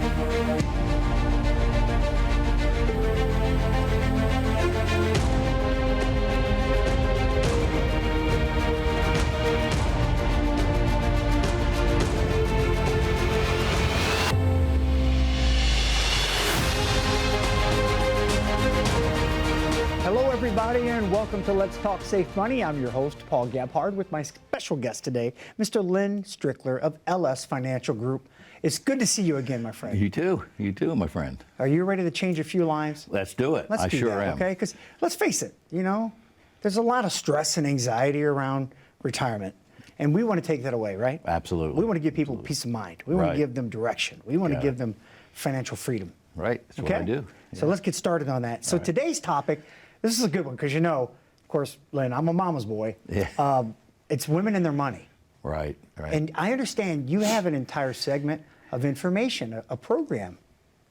Hello, everybody, and welcome to Let's Talk Safe Money. I'm your host, 𝗂𝗶𝗾𝗂𝗏, with my special guest today, Mr. Lynn Strickler of LS Financial Group. It's good to see you again, my friend. You too, my friend. Are you ready to change a few lives? Let's do it. Let's do sure that, am. Okay, because let's face it, you know, there's a lot of stress and anxiety around retirement, and we want to take that away, right? Absolutely. We want to give people peace of mind. We want to give them direction. We want to give them financial freedom. Right. That's what I do. So let's get started on that. So today's topic, this is a good one because, you know, of course, Lynn, I'm a mama's boy. Yeah. It's women and their money. Right. And I understand you have an entire segment of information, a program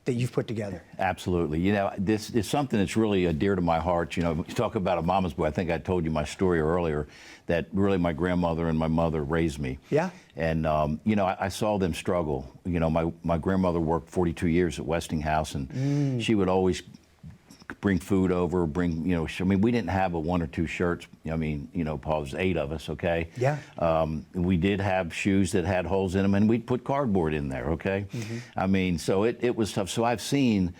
that you've put together. Absolutely. You know, this is something that's really dear to my heart. You know, you talk about a mama's boy. I think I told you my story earlier that really my grandmother and my mother raised me. Yeah. And, you know, I saw them struggle. You know, my grandmother worked 42 years at Westinghouse, and she would always bring food over, you know, I mean, we didn't have a 1 or 2 shirts. I mean, you know, Paul, there's 8 of us, okay? Yeah. We did have shoes that had holes in them, and we'd put cardboard in there, okay? I mean, so it was tough. So I've seen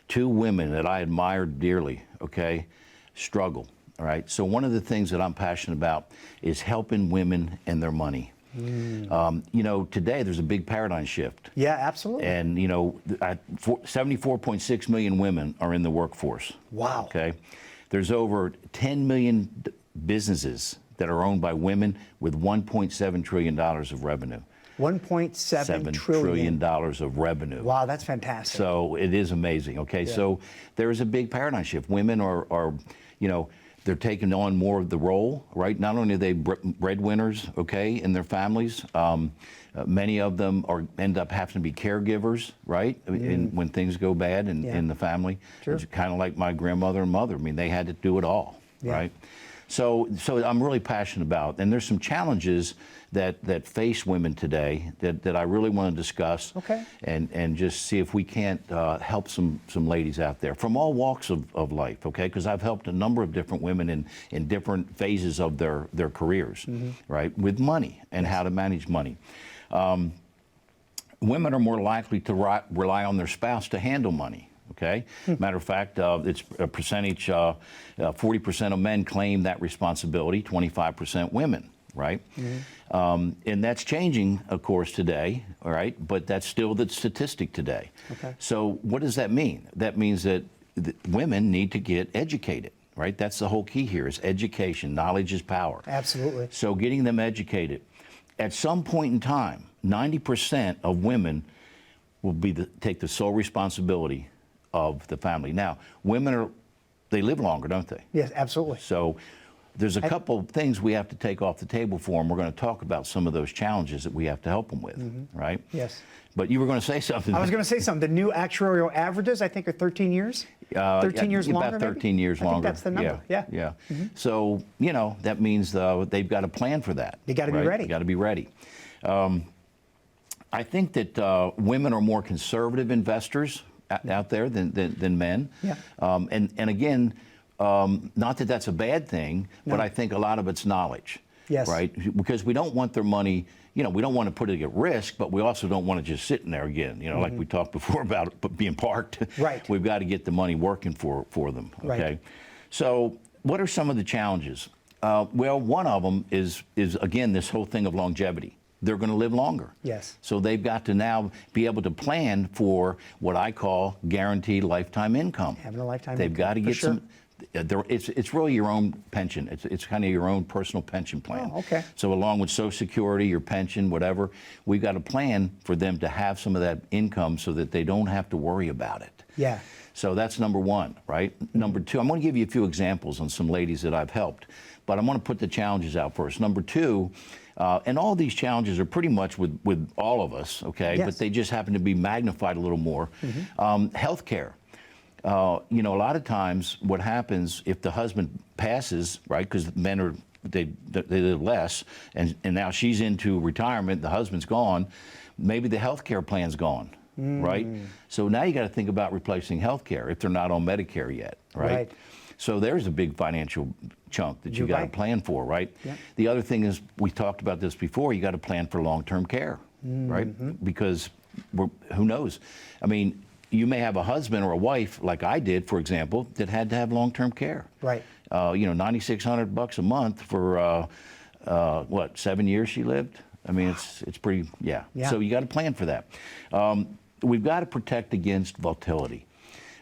2 women that I admired dearly, okay, struggle, all right? So one of the things that I'm passionate about is helping women and their money. You know, today there's a big paradigm shift. Yeah, absolutely. And, you know, 74.6 million women are in the workforce. Wow. Okay. There's over 10 million businesses that are owned by women with $1.7 trillion of revenue. $1.7 trillion of revenue. Wow, that's fantastic. So it is amazing. Okay. Yeah. So there is a big paradigm shift. Women are, you know, they're taking on more of the role, right? Not only are they breadwinners, okay, in their families, many of them end up having to be caregivers, right? When things go bad in the family. Sure. It's kind of like my grandmother and mother. I mean, they had to do it all, right? So I'm really passionate about, and there's some challenges that face women today that I really want to discuss, and just see if we can't help some ladies out there from all walks of life, okay? Because I've helped a number of different women in different phases of their careers, right? With money and how to manage money. Women are more likely to rely on their spouse to handle money. Okay. Matter of fact, it's a percentage. 40% of men claim that responsibility. 25% women. Right. And that's changing, of course, today. All right. But that's still the statistic today. Okay. So what does that mean? That means that women need to get educated. Right. That's the whole key here: is education. Knowledge is power. Absolutely. So getting them educated. At some point in time, 90% of women will take the sole responsibility of the family. Now, women they live longer, don't they? Yes, absolutely. So there's a couple of things we have to take off the table for them. We're going to talk about some of those challenges that we have to help them with, right? Yes. But you were going to say something. I was going to say something. The new actuarial averages, I think, are 13 years. 13 years longer, about 13 years longer. I think that's the number. Yeah. So, you know, that means they've got a plan for that. You got to be ready. You got to be ready. I think that women are more conservative investors out there than men. Yeah. And again, not that that's a bad thing, but I think a lot of it's knowledge. Yes. Right? Because we don't want their money, you know, we don't want to put it at risk, but we also don't want to just sit in there again, you know, like we talked before about being parked. Right. We've got to get the money working for them. Okay. Right. So what are some of the challenges? Well, one of them is again, this whole thing of longevity. They're going to live longer. Yes. So they've got to now be able to plan for what I call guaranteed lifetime income. Having a lifetime They've income. got to get some. It's really your own pension. It's kind of your own personal pension plan. Oh, okay. So along with Social Security, your pension, whatever, we've got a plan for them to have some of that income so that they don't have to worry about it. Yeah. So that's number one, right? Number two, I'm going to give you a few examples on some ladies that I've helped, but I'm going to put the challenges out first. Number two, and all these challenges are pretty much with all of us, okay? Yes. But they just happen to be magnified a little more. Healthcare. You know, a lot of times what happens if the husband passes, right, because men they live less, and now she's into retirement, the husband's gone, maybe the health care plan's gone. right? So now you got to think about replacing health care if they're not on Medicare yet, right? So there's a big financial chunk that you got to plan for, right? Yeah. The other thing is, we talked about this before, you got to plan for long-term care, right? Because who knows? I mean, you may have a husband or a wife, like I did, for example, that had to have long-term care. Right. You know, $9,600 a month for, what, 7 years she lived? I mean, it's pretty, yeah. So you got to plan for that. We've got to protect against volatility,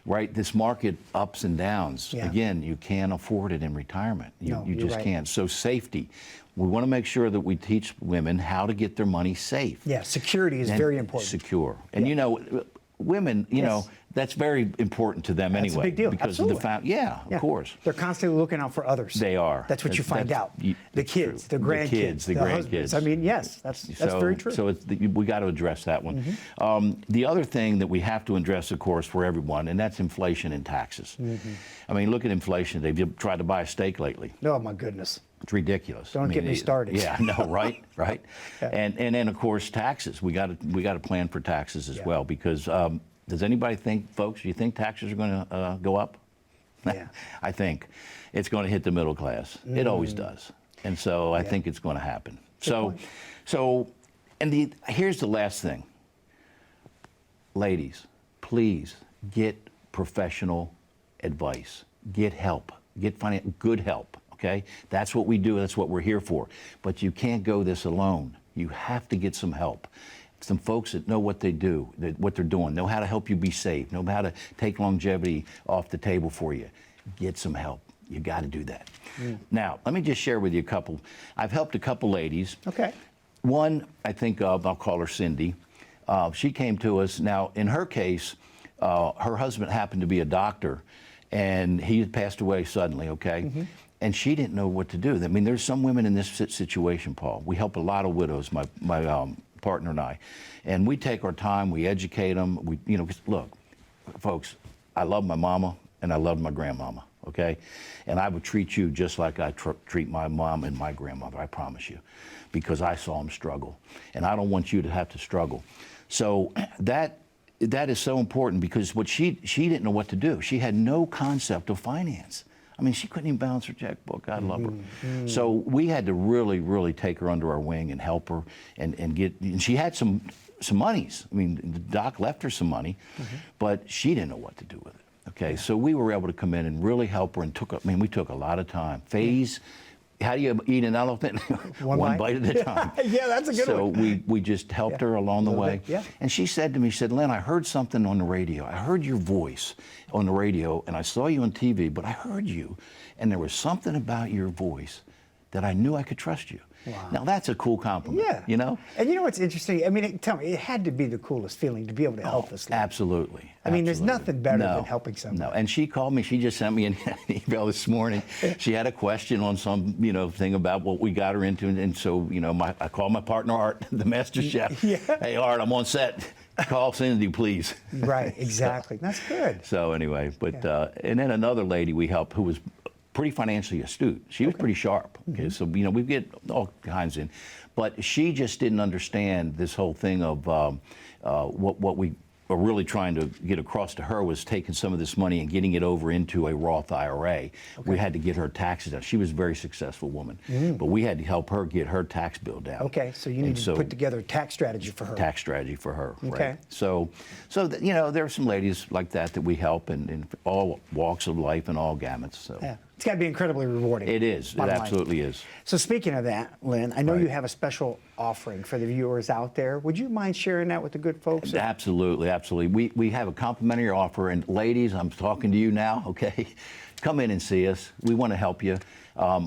right? This market ups and downs. Again, you can't afford it in retirement. You just can't. So safety. We want to make sure that we teach women how to get their money safe. Yeah, security is very important. Secure. And you know, women, you know, that's very important to them anyway. That's a big deal. Because of the fact, of course. They're constantly looking out for others. They are. That's what you find out. The kids, the grandkids, the grandkids. I mean, yes, that's very true. So we got to address that one. The other thing that we have to address, of course, for everyone, and that's inflation and taxes. I mean, look at inflation. They've tried to buy a steak lately. Oh my goodness. It's ridiculous. Don't get me started. Yeah, no, right, right. And then of course taxes. We got to plan for taxes as well, because does anybody think, folks, do you think taxes are going to go up? Yeah. I think it's going to hit the middle class. It always does. And so I think it's going to happen. And here's the last thing. Ladies, please get professional advice. Get help. Get good help. Okay? That's what we do. That's what we're here for. But you can't go this alone. You have to get some help. Some folks that know what they do, what they're doing, know how to help you be safe, know how to take longevity off the table for you. Get some help. You got to do that. Now, let me just share with you a couple. I've helped a couple ladies. Okay. One, I think of, I'll call her Cindy. She came to us. Now, in her case, her husband happened to be a doctor, and he had passed away suddenly, okay? And she didn't know what to do. I mean, there's some women in this situation, Paul. We help a lot of widows, my partner and I. And we take our time, we educate them. We, you know, look, folks, I love my mama and I love my grandmama, okay? And I would treat you just like I treat my mom and my grandmother, I promise you, because I saw them struggle. And I don't want you to have to struggle. So that is so important, because what she didn't know what to do. She had no concept of finance. I mean, she couldn't even balance her checkbook. God love her. So we had to really, really take her under our wing and help her and she had some monies. I mean, the doc left her some money, but she didn't know what to do with it. Okay, so we were able to come in and really help her, and we took a lot of time. Phase, how do you eat an elephant? One bite at a time. Yeah, that's a good one. So we just helped her along the way. And she said to me, she said, Lynn, I heard something on the radio. I heard your voice on the radio, and I saw you on TV, but I heard you, and there was something about your voice that I knew I could trust you. Wow. Now, that's a cool compliment, you know? And you know what's interesting? I mean, tell me, it had to be the coolest feeling to be able to help this lady. Absolutely. I mean, there's nothing better than helping someone. No, and she called me. She just sent me an email this morning. She had a question on some, you know, thing about what we got her into. And so, you know, I called my partner, Art, the master chef. Hey, Art, I'm on set. Call Cindy, please. Right, exactly. That's good. So anyway, but, and then another lady we helped who was pretty financially astute. She was pretty sharp. Okay, so you know we get all kinds in, but she just didn't understand this whole thing of what we are really trying to get across to her was taking some of this money and getting it over into a Roth IRA. We had to get her taxes down. She was a very successful woman, but we had to help her get her tax bill down. Okay, so you need to put together a tax strategy for her. Tax strategy for her. Okay. Right? So you know there are some ladies like that we help in all walks of life and all gamuts. So. Yeah. It's got to be incredibly rewarding. It is. It absolutely is. So speaking of that, Lynn, I know you have a special offering for the viewers out there. Would you mind sharing that with the good folks? Absolutely, absolutely. We have a complimentary offer, and ladies, I'm talking to you now, okay? Come in and see us. We want to help you.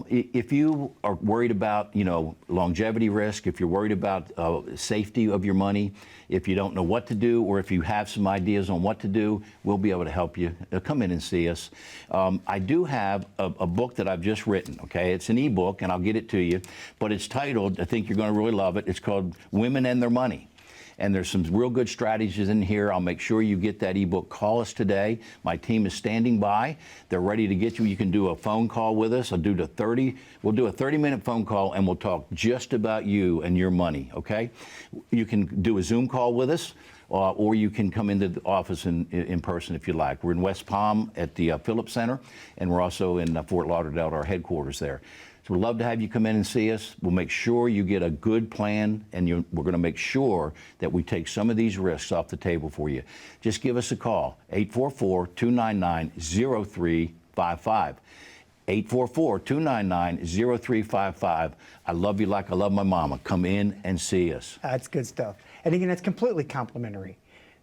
If you are worried about, you know, longevity risk, if you're worried about safety of your money, if you don't know what to do, or if you have some ideas on what to do, we'll be able to help you. Come in and see us. I do have a book that I've just written, okay? It's an ebook, and I'll get it to you, but it's titled, I think you're going to really love it, it's called Women and Their Money. And there's some real good strategies in here. I'll make sure you get that ebook. Call us today. My team is standing by. They're ready to get you. You can do a phone call with us. We'll do a 30-minute phone call, and we'll talk just about you and your money, okay? You can do a Zoom call with us, or you can come into the office in person if you like. We're in West Palm at the Phillips Center, and we're also in Fort Lauderdale at our headquarters there. So we'd love to have you come in and see us. We'll make sure you get a good plan, and we're going to make sure that we take some of these risks off the table for you. Just give us a call, 844-299-0355. 844-299-0355. I love you like I love my mama. Come in and see us. That's good stuff. And again, it's completely complimentary.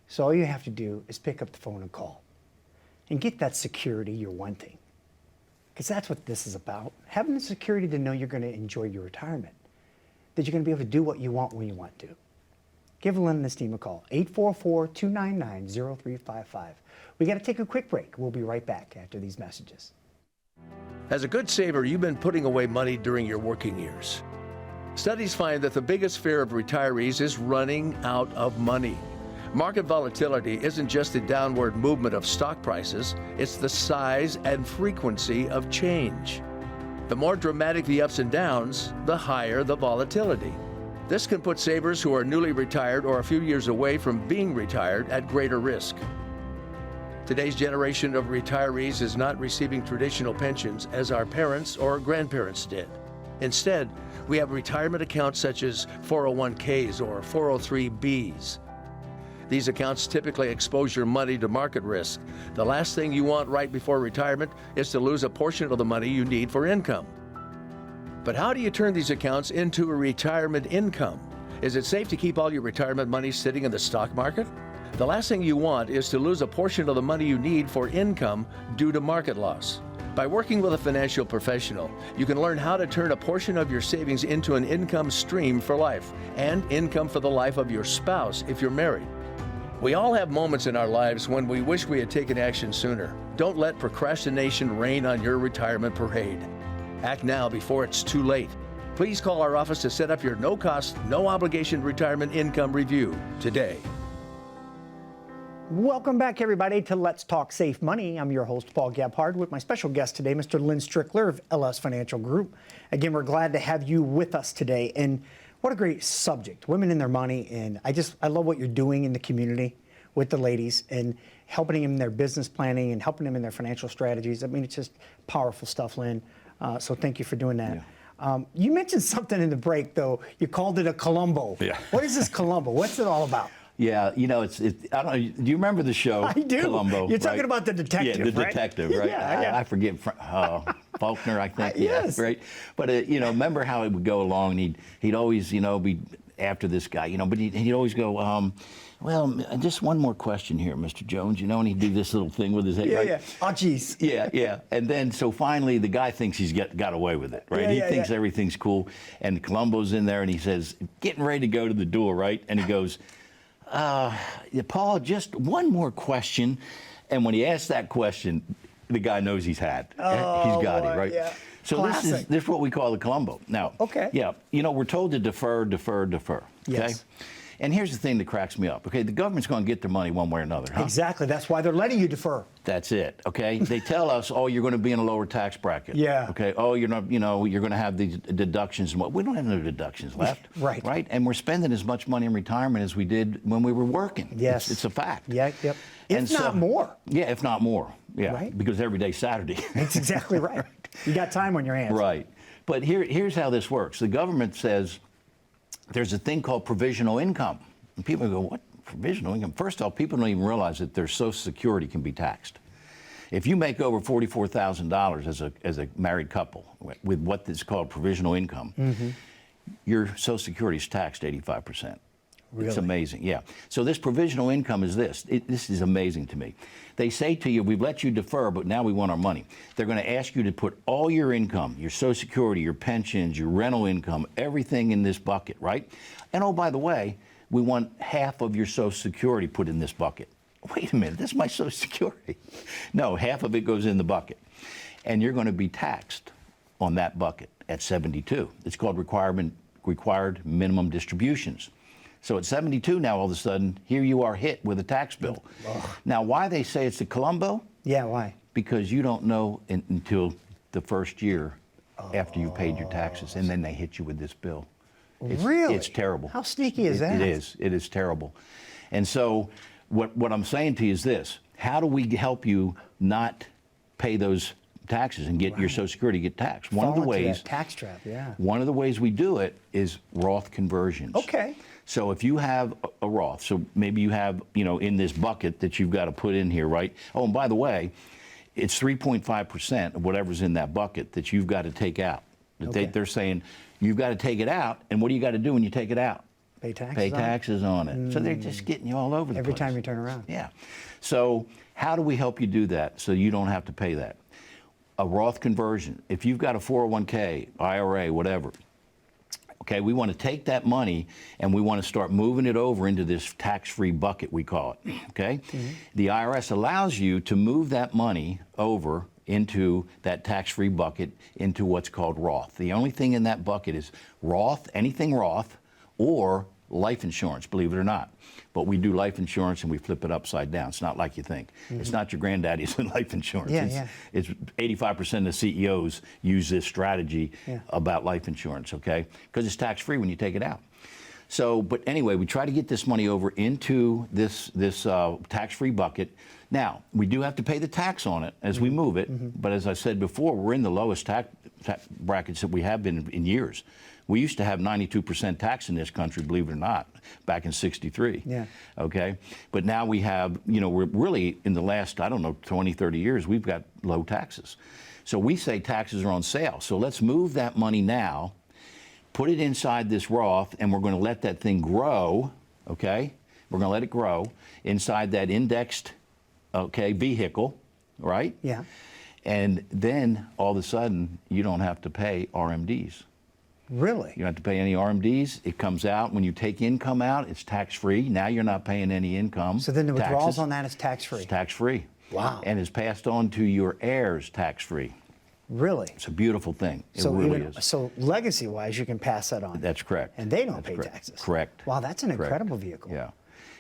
So all you have to do is pick up the phone and call and get that security you're wanting. Because that's what this is about. Having the security to know you're going to enjoy your retirement, that you're going to be able to do what you want when you want to. Give Lynn and this team a call, 844-299-0355. We got to take a quick break. We'll be right back after these messages. As a good saver, you've been putting away money during your working years. Studies find that the biggest fear of retirees is running out of money. Market volatility isn't just the downward movement of stock prices, it's the size and frequency of change. The more dramatic the ups and downs, the higher the volatility. This can put savers who are newly retired or a few years away from being retired at greater risk. Today's generation of retirees is not receiving traditional pensions as our parents or grandparents did. Instead, we have retirement accounts such as 401ks or 403bs. These accounts typically expose your money to market risk. The last thing you want right before retirement is to lose a portion of the money you need for income. But how do you turn these accounts into a retirement income? Is it safe to keep all your retirement money sitting in the stock market? The last thing you want is to lose a portion of the money you need for income due to market loss. By working with a financial professional, you can learn how to turn a portion of your savings into an income stream for life and income for the life of your spouse if you're married. We all have moments in our lives when we wish we had taken action sooner. Don't let procrastination reign on your retirement parade. Act now before it's too late. Please call our office to set up your no-cost, no-obligation retirement income review today. Welcome back, everybody, to Let's Talk Safe Money. I'm your host, 𝗂𝗶𝒂𝒃, with my special guest today, Mr. Lynn Strickler of LS Financial Group. Again, we're glad to have you with us today. And what a great subject, women and their money. And I love what you're doing in the community with the ladies and helping them in their business planning and helping them in their financial strategies. I mean, it's just powerful stuff, Lynn. So thank you for doing that. Yeah. You mentioned something in the break, though. You called it a Columbo. Yeah. What is this Columbo? What's it all about? Yeah, you know, I don't know, do you remember the show? I do. Columbo, You're talking about the detective, Yeah, the right? detective, right? Yeah. I forget, Faulkner, I think. Yes. Yeah, right. But, you know, remember how it would go along, and he'd always, you know, be after this guy, you know, but he'd always go, well, just one more question here, Mr. Jones, you know, and he'd do this little thing with his head, right? Yeah. Oh, geez. Yeah. And then, so finally, the guy thinks he's got away with it, right? He thinks everything's cool, and Columbo's in there, and he says, getting ready to go to the door, right? And he goes, Paul, just one more question. And when he asks that question, the guy knows he's got it, right? Yeah. So Classic. this is what we call the Columbo. Now, okay. Yeah, you know, we're told to defer. Okay? Yes. And here's the thing that cracks me up. Okay, the government's going to get their money one way or another. Huh? Exactly. That's why they're letting you defer. That's it. Okay. They tell us, oh, you're going to be in a lower tax bracket. Yeah. Okay. Oh, you're not. You know, you're going to have these deductions and what. We don't have no deductions left. Right. Right. And we're spending as much money in retirement as we did when we were working. Yes. It's a fact. Yeah. Yep. If not more. Yeah. If not more. Yeah. Right. Because every day's Saturday. That's exactly right. You got time on your hands. Right. But here's how this works. The government says there's a thing called provisional income. And people go, what? Provisional income? First off, people don't even realize that their Social Security can be taxed. If you make over $44,000 as a married couple with what is called provisional income, your Social Security is taxed 85%. Really? It's amazing, yeah. So this provisional income is this. This is amazing to me. They say to you, we've let you defer, but now we want our money. They're going to ask you to put all your income, your Social Security, your pensions, your rental income, everything in this bucket, right? And oh, by the way, we want half of your Social Security put in this bucket. Wait a minute, this is my Social Security. No, half of it goes in the bucket. And you're going to be taxed on that bucket at 72. It's called required minimum distributions. So at 72 now, all of a sudden, here you are hit with a tax bill. Ugh. Now, why they say it's a Columbo? Yeah, why? Because you don't know until the first year after you paid your taxes, and then they hit you with this bill. Really? It's terrible. How sneaky is that? It is. It is terrible. And so what I'm saying to you is this: how do we help you not pay those taxes and get your Social Security get taxed? One of the ways, tax trap, yeah. One of the ways we do it is Roth conversions. Okay. So if you have a Roth, so maybe you have, in this bucket that you've got to put in here, right? Oh, and by the way, it's 3.5% of whatever's in that bucket that you've got to take out. They're saying you've got to take it out, and what do you got to do when you take it out? Pay taxes. Pay taxes on it. So they're just getting you all over the place. Every time you turn around. Yeah. So how do we help you do that so you don't have to pay that? A Roth conversion. If you've got a 401k, IRA, whatever, okay, we want to take that money and we want to start moving it over into this tax-free bucket, we call it, okay? The IRS allows you to move that money over into that tax-free bucket into what's called Roth. The only thing in that bucket is Roth, anything Roth, or life insurance, believe it or not. But we do life insurance and we flip it upside down. It's not like you think. It's not your granddaddy's life insurance. It's 85% of CEOs use this strategy about life insurance, okay? Because it's tax-free when you take it out. So, but anyway, we try to get this money over into this tax-free bucket. Now, we do have to pay the tax on it as we move it, but as I said before, we're in the lowest tax brackets that we have been in years. We used to have 92% tax in this country, believe it or not, back in '63. Yeah. Okay? But now we have, we're really in the last, 20, 30 years, we've got low taxes. So we say taxes are on sale. So let's move that money now, put it inside this Roth, and we're going to let that thing grow, okay? We're going to let it grow inside that indexed, vehicle, right? Yeah. And then all of a sudden, you don't have to pay RMDs. Really? You don't have to pay any RMDs. It comes out. When you take income out, it's tax-free. Now you're not paying any income. So then the withdrawals on that is tax-free? It's tax-free. Wow. And is passed on to your heirs tax-free. Really? It's a beautiful thing. It really is. So legacy-wise, you can pass that on. That's correct. And they don't pay taxes. Correct. Wow, that's an incredible vehicle. Yeah.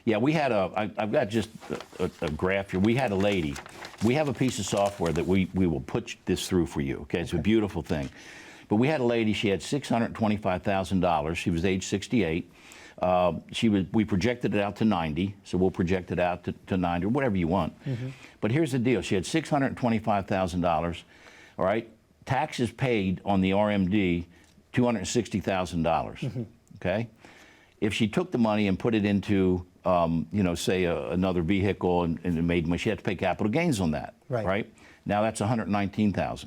Yeah, we had I've got just a graph here. We had a lady. We have a piece of software that we will put this through for you, okay? It's a beautiful thing. But we had a lady, she had $625,000. She was age 68. We projected it out to 90, so we'll project it out to 90 or whatever you want. But here's the deal. She had $625,000, all right? Taxes paid on the RMD, $260,000, okay? If she took the money and put it into, say another vehicle and made money, she had to pay capital gains on that, right? Now that's $119,000.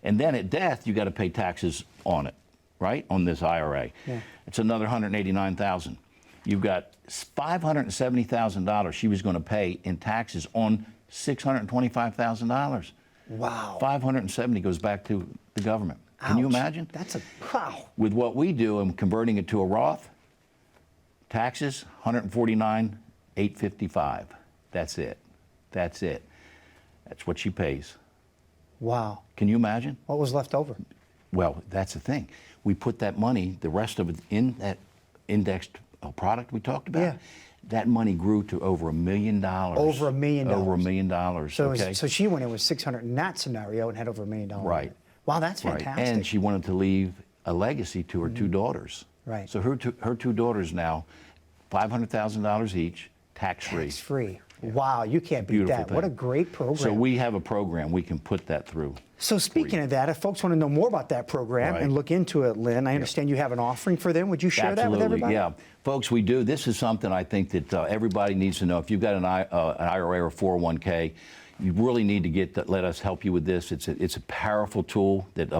And then at death, you got to pay taxes on it, right? On this IRA. Yeah. It's another $189,000. You've got $570,000 she was going to pay in taxes on $625,000. Wow. 570 goes back to the government. Ouch. Can you imagine? That's wow. With what we do and converting it to a Roth, taxes, $149,855. That's it. That's it. That's what she pays. Wow. Can you imagine? What was left over? Well, that's the thing. We put that money, the rest of it, in that indexed product we talked about. Yeah. That money grew to over $1 million. Over $1 million. Over $1 million. So, so she went in with 600 in that scenario and had over $1 million. Right. Wow, that's fantastic. And she wanted to leave a legacy to her two daughters. Right. So her two daughters now, $500,000 each, tax-free. Tax-free. Wow, you can't beat that. What a great program. So we have a program. We can put that through. So speaking of that, if folks want to know more about that program and look into it, Lynn, I understand you have an offering for them. Would you share that with everybody? Yeah. Folks, we do. This is something I think that everybody needs to know. If you've got an IRA or 401k, you really need to let us help you with this. It's a powerful tool that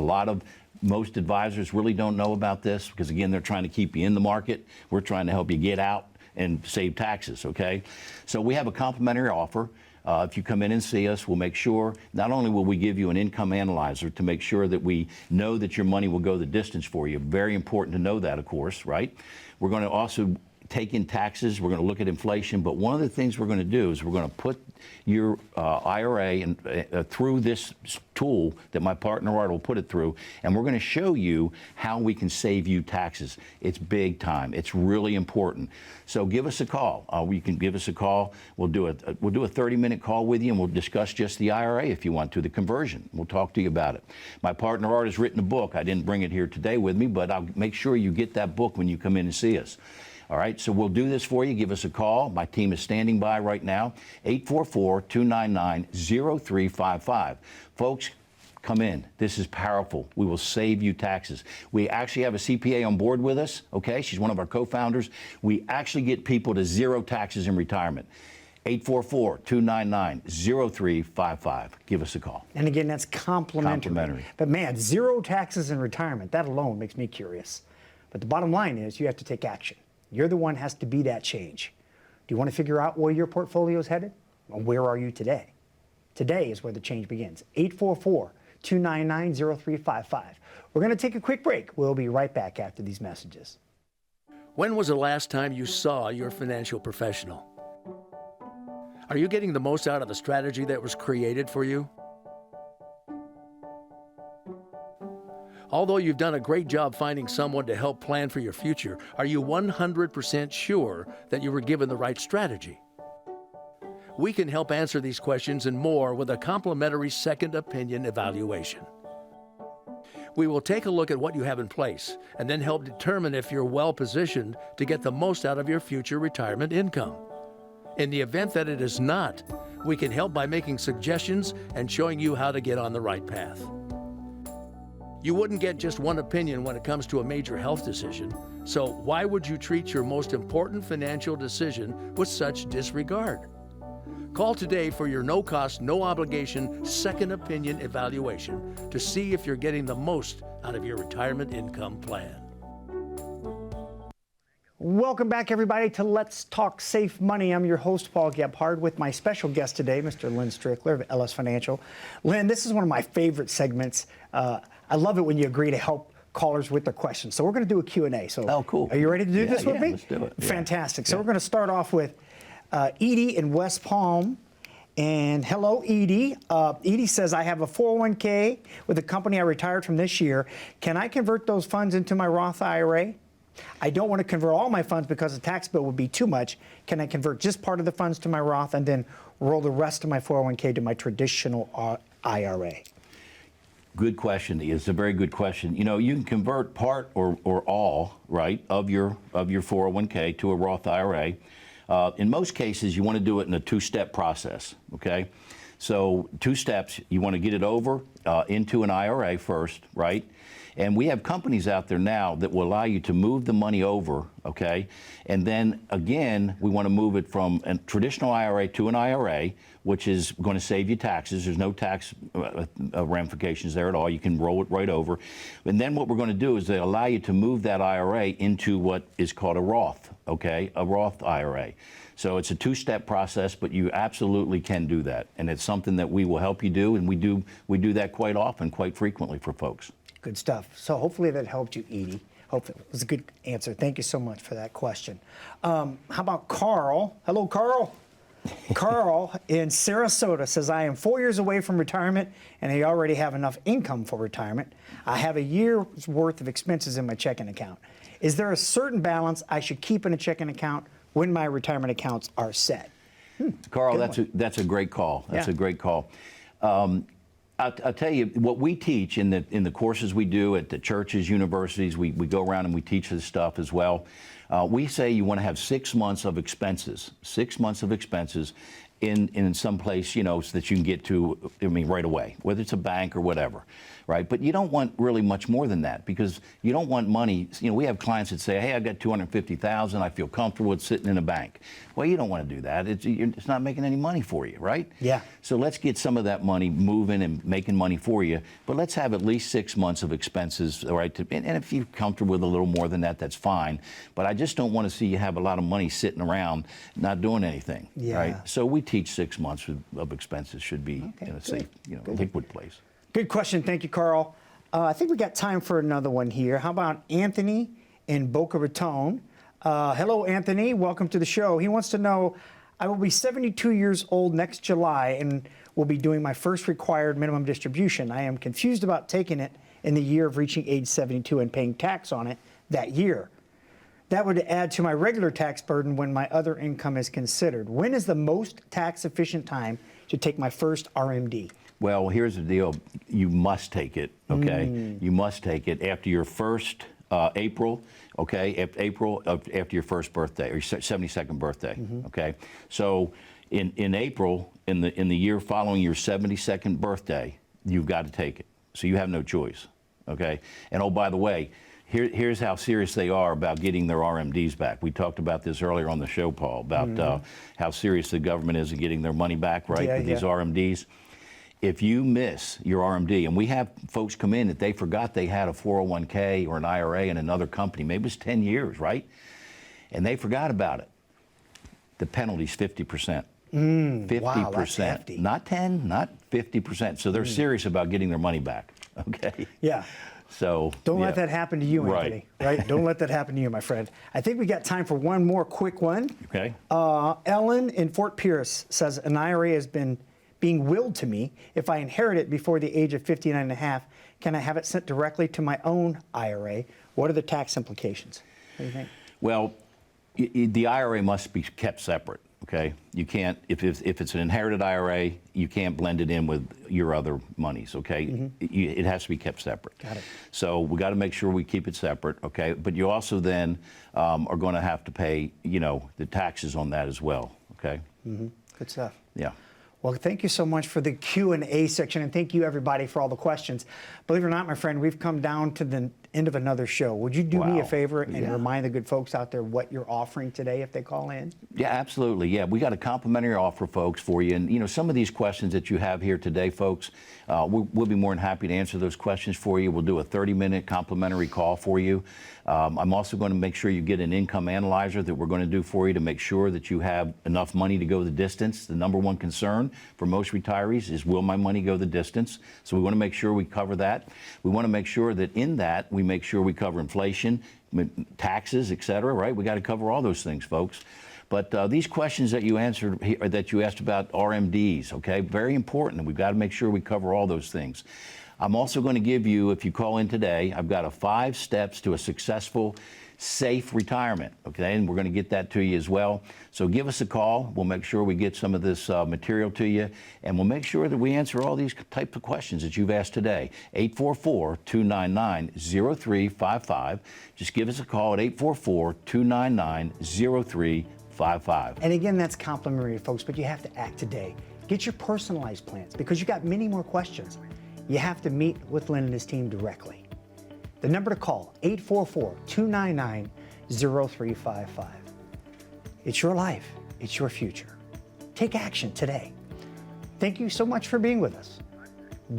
most advisors really don't know about this because, again, they're trying to keep you in the market. We're trying to help you get out and save taxes, okay? So we have a complimentary offer. If you come in and see us, we'll make sure, not only will we give you an income analyzer to make sure that we know that your money will go the distance for you. Very important to know that, of course, right? We're going to also take in taxes. We're going to look at inflation. But one of the things we're going to do is we're going to put your IRA through this tool that my partner Art will put it through, and we're going to show you how we can save you taxes. It's big time. It's really important. So give us a call. You can give us a call. We'll do a 30-minute call with you, and we'll discuss just the IRA if you want to, the conversion. We'll talk to you about it. My partner Art has written a book. I didn't bring it here today with me, but I'll make sure you get that book when you come in and see us. All right, so we'll do this for you. Give us a call. My team is standing by right now, 844-299-0355. Folks, come in. This is powerful. We will save you taxes. We actually have a CPA on board with us, okay? She's one of our co-founders. We actually get people to zero taxes in retirement. 844-299-0355. Give us a call. And again, that's complimentary. But man, zero taxes in retirement, that alone makes me curious. But the bottom line is you have to take action. You're the one has to be that change. Do you want to figure out where your portfolio is headed? Well, where are you today? Today is where the change begins. 844-299-0355. We're going to take a quick break. We'll be right back after these messages. When was the last time you saw your financial professional? Are you getting the most out of the strategy that was created for you? Although you've done a great job finding someone to help plan for your future, are you 100% sure that you were given the right strategy? We can help answer these questions and more with a complimentary second opinion evaluation. We will take a look at what you have in place and then help determine if you're well positioned to get the most out of your future retirement income. In the event that it is not, we can help by making suggestions and showing you how to get on the right path. You wouldn't get just one opinion when it comes to a major health decision, so why would you treat your most important financial decision with such disregard? Call today for your no-cost, no-obligation second opinion evaluation to see if you're getting the most out of your retirement income plan. Welcome back, everybody, to Let's Talk Safe Money. I'm your host, 𝗂𝗶𝗾𝗂𝗲, with my special guest today, Mr. Lynn Strickler of LS Financial. Lynn, this is one of my favorite segments. I love it when you agree to help callers with their questions. So we're going to do a Q&A. So, oh, cool. Are you ready to do this with me? Let's do it. Fantastic. So we're going to start off with Edie in West Palm. And hello, Edie. Edie says, I have a 401k with a company I retired from this year. Can I convert those funds into my Roth IRA? I don't want to convert all my funds because the tax bill would be too much. Can I convert just part of the funds to my Roth and then roll the rest of my 401k to my traditional IRA? Good question. It's a very good question. You know, you can convert part or all, right, of your 401k to a Roth IRA. In most cases, you want to do it in a two-step process, okay? So 2 steps, you want to get it over into an IRA first, right? And we have companies out there now that will allow you to move the money over, okay? And then, again, we want to move it from a traditional IRA to an IRA, which is going to save you taxes. There's no tax ramifications there at all. You can roll it right over. And then what we're going to do is they allow you to move that IRA into what is called a Roth, okay? A Roth IRA. So it's a 2-step process, but you absolutely can do that. And it's something that we will help you do, and we do that quite often, quite frequently for folks. Good stuff. So hopefully that helped you, Edie. Hopefully it was a good answer. Thank you so much for that question. How about Carl? Hello, Carl. Carl in Sarasota says, I am 4 years away from retirement, and I already have enough income for retirement. I have a year's worth of expenses in my checking account. Is there a certain balance I should keep in a checking account when my retirement accounts are set? Carl, that's a great call. That's a great call. I'll tell you, what we teach in the courses we do at the churches, universities, we go around and we teach this stuff as well. We say you want to have 6 months of expenses, 6 months of expenses in some place, you know, so that you can get to, I mean, right away, whether it's a bank or whatever, right? But you don't want really much more than that, because you don't want money. You know, we have clients that say, hey, I got $250,000, I feel comfortable with sitting in a bank. Well, you don't want to do that. It's not making any money for you, right? Yeah. So let's get some of that money moving and making money for you, but let's have at least 6 months of expenses, all right? And if you're comfortable with a little more than that, that's fine. But I just don't want to see you have a lot of money sitting around not doing anything, right? So we teach 6 months of expenses should be in a safe, liquid place. Good question. Thank you, Carl. I think we got time for another one here. How about Anthony in Boca Raton? Hello, Anthony. Welcome to the show. He wants to know, I will be 72 years old next July and will be doing my first required minimum distribution. I am confused about taking it in the year of reaching age 72 and paying tax on it that year. That would add to my regular tax burden when my other income is considered. When is the most tax-efficient time to take my first RMD? Well, here's the deal. You must take it, okay? You must take it after your first April, okay, April after your first birthday or your 72nd birthday, okay? So in April, in the year following your 72nd birthday, you've got to take it. So you have no choice, okay? And oh, by the way, here's how serious they are about getting their RMDs back. We talked about this earlier on the show, Paul, about how serious the government is in getting their money back, right, with these RMDs. If you miss your RMD, and we have folks come in that they forgot they had a 401k or an IRA in another company, maybe it was 10 years, right? And they forgot about it. The penalty's 50%. 50%. Wow, that's hefty. Not 10, not 50%. So they're serious about getting their money back, okay? Yeah. So don't let that happen to you, Anthony. Right? Don't let that happen to you, my friend. I think we got time for one more quick one. Okay. Ellen in Fort Pierce says an IRA has been being willed to me. If I inherit it before the age of 59 and a half, can I have it sent directly to my own IRA? What are the tax implications? What do you think? Well, the IRA must be kept separate. Okay, you can't, if it's an inherited IRA, you can't blend it in with your other monies, okay? It has to be kept separate. Got it. So we got to make sure we keep it separate, okay? But you also then are going to have to pay, you know, the taxes on that as well, okay? Good stuff. Yeah. Well, thank you so much for the Q&A section, and thank you, everybody, for all the questions. Believe it or not, my friend, we've come down to the end of another show. Would you do me a favor and remind the good folks out there what you're offering today if they call in? Yeah, absolutely. Yeah, we got a complimentary offer, folks, for you. And, you know, some of these questions that you have here today, folks, we'll be more than happy to answer those questions for you. We'll do a 30-minute complimentary call for you. I'm also going to make sure you get an income analyzer that we're going to do for you to make sure that you have enough money to go the distance. The number one concern for most retirees is, will my money go the distance? So we want to make sure we cover that. We want to make sure that in that we make sure we cover inflation, taxes, et cetera, right? We got to cover all those things, folks. But these questions that you answered, that you asked about RMDs, okay, very important. We've got to make sure we cover all those things. I'm also going to give you, if you call in today, I've got 5 steps to a successful, safe retirement, okay? And we're going to get that to you as well. So give us a call. We'll make sure we get some of this material to you, and we'll make sure that we answer all these types of questions that you've asked today. 844-299-0355. Just give us a call at 844-299-0355. And again, that's complimentary, folks, but you have to act today. Get your personalized plans because you got many more questions. You have to meet with Lynn and his team directly. The number to call, 844-299-0355. It's your life. It's your future. Take action today. Thank you so much for being with us.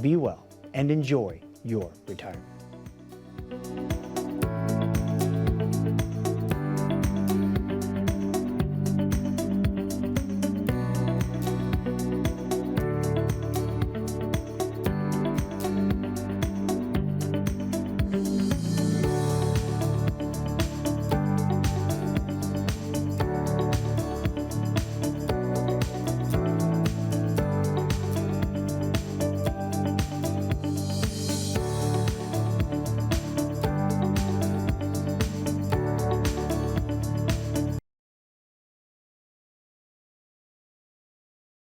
Be well and enjoy your retirement.